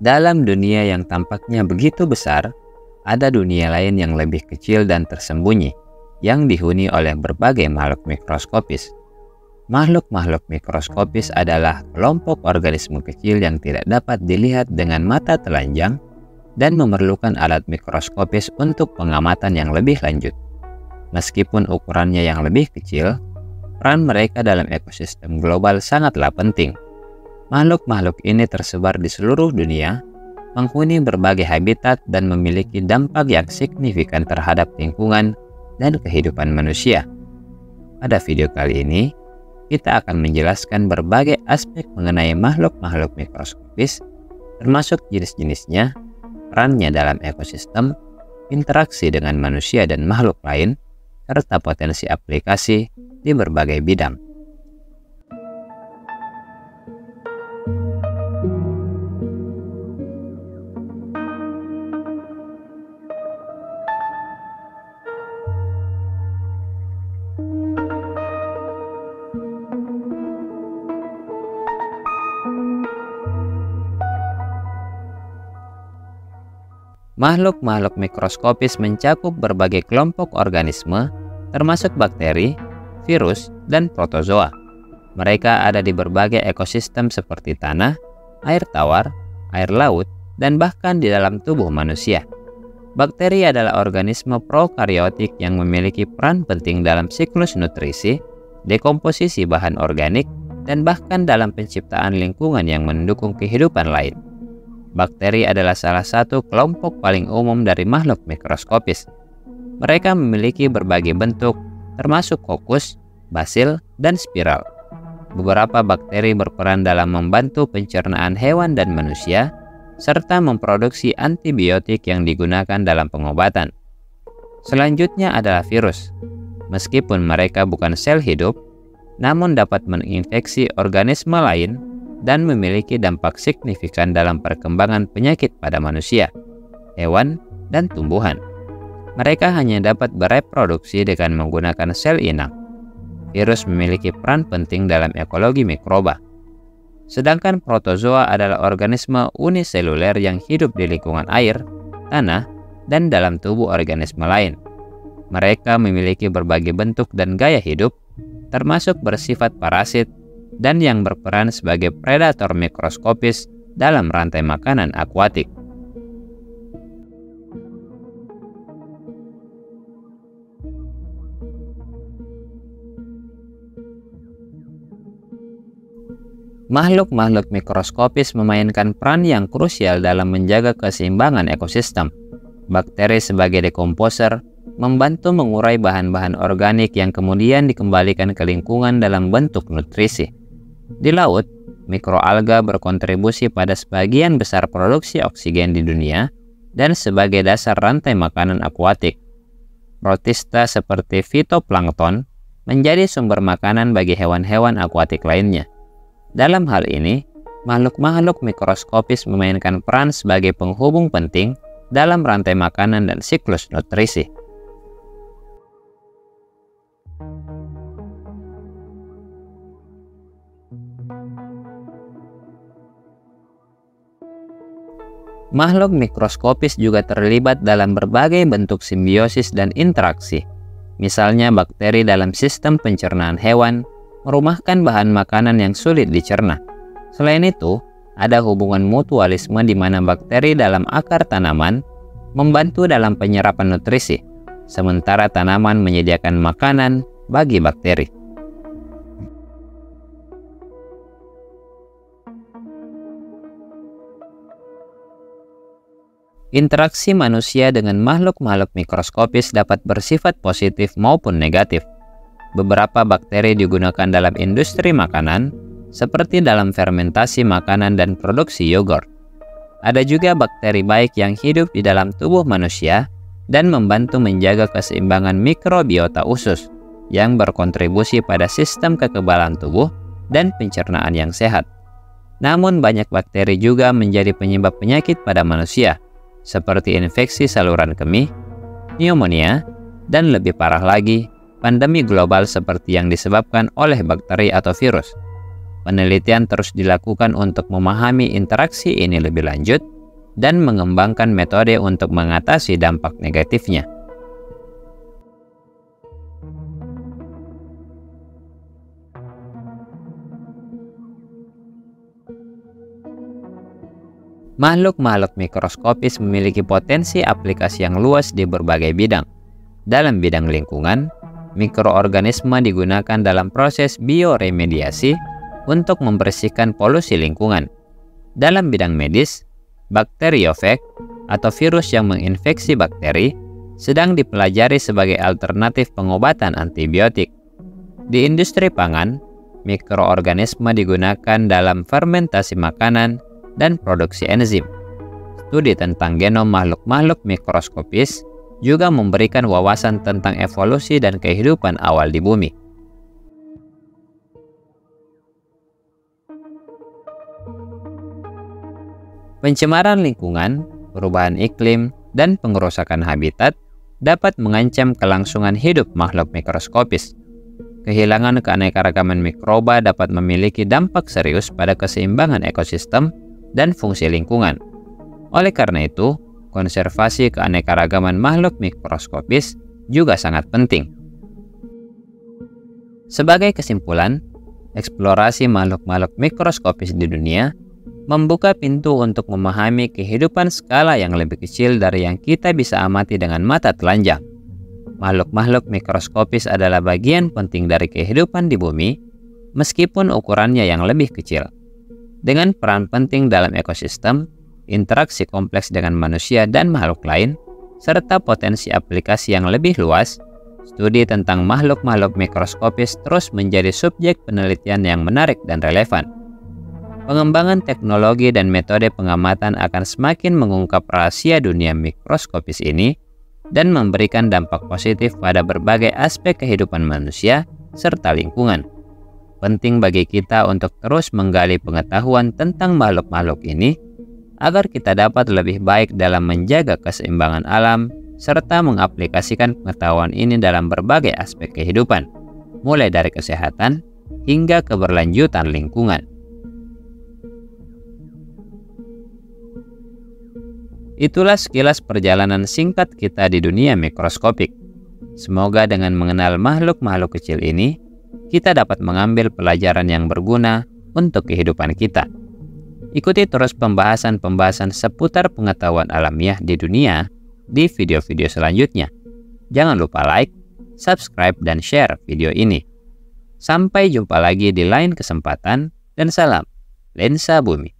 Dalam dunia yang tampaknya begitu besar, ada dunia lain yang lebih kecil dan tersembunyi, yang dihuni oleh berbagai makhluk mikroskopis. Makhluk-makhluk mikroskopis adalah kelompok organisme kecil yang tidak dapat dilihat dengan mata telanjang dan memerlukan alat mikroskopis untuk pengamatan yang lebih lanjut. Meskipun ukurannya yang lebih kecil, peran mereka dalam ekosistem global sangatlah penting. Makhluk-makhluk ini tersebar di seluruh dunia, menghuni berbagai habitat dan memiliki dampak yang signifikan terhadap lingkungan dan kehidupan manusia. Pada video kali ini, kita akan menjelaskan berbagai aspek mengenai makhluk-makhluk mikroskopis, termasuk jenis-jenisnya, perannya dalam ekosistem, interaksi dengan manusia dan makhluk lain, serta potensi aplikasi di berbagai bidang. Makhluk-makhluk mikroskopis mencakup berbagai kelompok organisme, termasuk bakteri, virus, dan protozoa. Mereka ada di berbagai ekosistem seperti tanah, air tawar, air laut, dan bahkan di dalam tubuh manusia. Bakteri adalah organisme prokaryotik yang memiliki peran penting dalam siklus nutrisi, dekomposisi bahan organik, dan bahkan dalam penciptaan lingkungan yang mendukung kehidupan lain. Bakteri adalah salah satu kelompok paling umum dari makhluk mikroskopis. Mereka memiliki berbagai bentuk, termasuk kokus, basil, dan spiral. Beberapa bakteri berperan dalam membantu pencernaan hewan dan manusia, serta memproduksi antibiotik yang digunakan dalam pengobatan. Selanjutnya adalah virus. Meskipun mereka bukan sel hidup, namun dapat menginfeksi organisme lain dan memiliki dampak signifikan dalam perkembangan penyakit pada manusia, hewan, dan tumbuhan. Mereka hanya dapat bereproduksi dengan menggunakan sel inang. Virus memiliki peran penting dalam ekologi mikroba. Sedangkan protozoa adalah organisme uniseluler yang hidup di lingkungan air, tanah, dan dalam tubuh organisme lain. Mereka memiliki berbagai bentuk dan gaya hidup, termasuk bersifat parasit, dan yang berperan sebagai predator mikroskopis dalam rantai makanan akuatik. Makhluk-makhluk mikroskopis memainkan peran yang krusial dalam menjaga keseimbangan ekosistem. Bakteri sebagai dekomposer membantu mengurai bahan-bahan organik yang kemudian dikembalikan ke lingkungan dalam bentuk nutrisi. Di laut, mikroalga berkontribusi pada sebagian besar produksi oksigen di dunia dan sebagai dasar rantai makanan akuatik. Protista seperti fitoplankton menjadi sumber makanan bagi hewan-hewan akuatik lainnya. Dalam hal ini, makhluk-makhluk mikroskopis memainkan peran sebagai penghubung penting dalam rantai makanan dan siklus nutrisi. Makhluk mikroskopis juga terlibat dalam berbagai bentuk simbiosis dan interaksi. Misalnya bakteri dalam sistem pencernaan hewan, merumahkan bahan makanan yang sulit dicerna. Selain itu, ada hubungan mutualisme di mana bakteri dalam akar tanaman membantu dalam penyerapan nutrisi, sementara tanaman menyediakan makanan bagi bakteri. Interaksi manusia dengan makhluk-makhluk mikroskopis dapat bersifat positif maupun negatif. Beberapa bakteri digunakan dalam industri makanan, seperti dalam fermentasi makanan dan produksi yogurt. Ada juga bakteri baik yang hidup di dalam tubuh manusia dan membantu menjaga keseimbangan mikrobiota usus, yang berkontribusi pada sistem kekebalan tubuh dan pencernaan yang sehat. Namun banyak bakteri juga menjadi penyebab penyakit pada manusia, seperti infeksi saluran kemih, pneumonia, dan lebih parah lagi, pandemi global seperti yang disebabkan oleh bakteri atau virus. penelitian terus dilakukan untuk memahami interaksi ini lebih lanjut dan mengembangkan metode untuk mengatasi dampak negatifnya. Makhluk-makhluk mikroskopis memiliki potensi aplikasi yang luas di berbagai bidang. Dalam bidang lingkungan, mikroorganisme digunakan dalam proses bioremediasi untuk membersihkan polusi lingkungan. Dalam bidang medis, bakteriofag atau virus yang menginfeksi bakteri sedang dipelajari sebagai alternatif pengobatan antibiotik. Di industri pangan, mikroorganisme digunakan dalam fermentasi makanan dan produksi enzim. Studi tentang genom makhluk-makhluk mikroskopis juga memberikan wawasan tentang evolusi dan kehidupan awal di bumi. Pencemaran lingkungan, perubahan iklim, dan pengerusakan habitat dapat mengancam kelangsungan hidup makhluk mikroskopis. Kehilangan keanekaragaman mikroba dapat memiliki dampak serius pada keseimbangan ekosistem dan fungsi lingkungan. Oleh karena itu, konservasi keanekaragaman makhluk mikroskopis juga sangat penting. Sebagai kesimpulan, eksplorasi makhluk-makhluk mikroskopis di dunia membuka pintu untuk memahami kehidupan skala yang lebih kecil dari yang kita bisa amati dengan mata telanjang. Makhluk-makhluk mikroskopis adalah bagian penting dari kehidupan di bumi, meskipun ukurannya yang lebih kecil. Dengan peran penting dalam ekosistem, interaksi kompleks dengan manusia dan makhluk lain, serta potensi aplikasi yang lebih luas, studi tentang makhluk-makhluk mikroskopis terus menjadi subjek penelitian yang menarik dan relevan. Pengembangan teknologi dan metode pengamatan akan semakin mengungkap rahasia dunia mikroskopis ini dan memberikan dampak positif pada berbagai aspek kehidupan manusia serta lingkungan. Penting bagi kita untuk terus menggali pengetahuan tentang makhluk-makhluk ini agar kita dapat lebih baik dalam menjaga keseimbangan alam serta mengaplikasikan pengetahuan ini dalam berbagai aspek kehidupan, mulai dari kesehatan hingga keberlanjutan lingkungan. Itulah sekilas perjalanan singkat kita di dunia mikroskopik. Semoga dengan mengenal makhluk-makhluk kecil ini, kita dapat mengambil pelajaran yang berguna untuk kehidupan kita. Ikuti terus pembahasan-pembahasan seputar pengetahuan alamiah di dunia di video-video selanjutnya. Jangan lupa like, subscribe, dan share video ini. Sampai jumpa lagi di lain kesempatan, dan salam Lensa Bumi.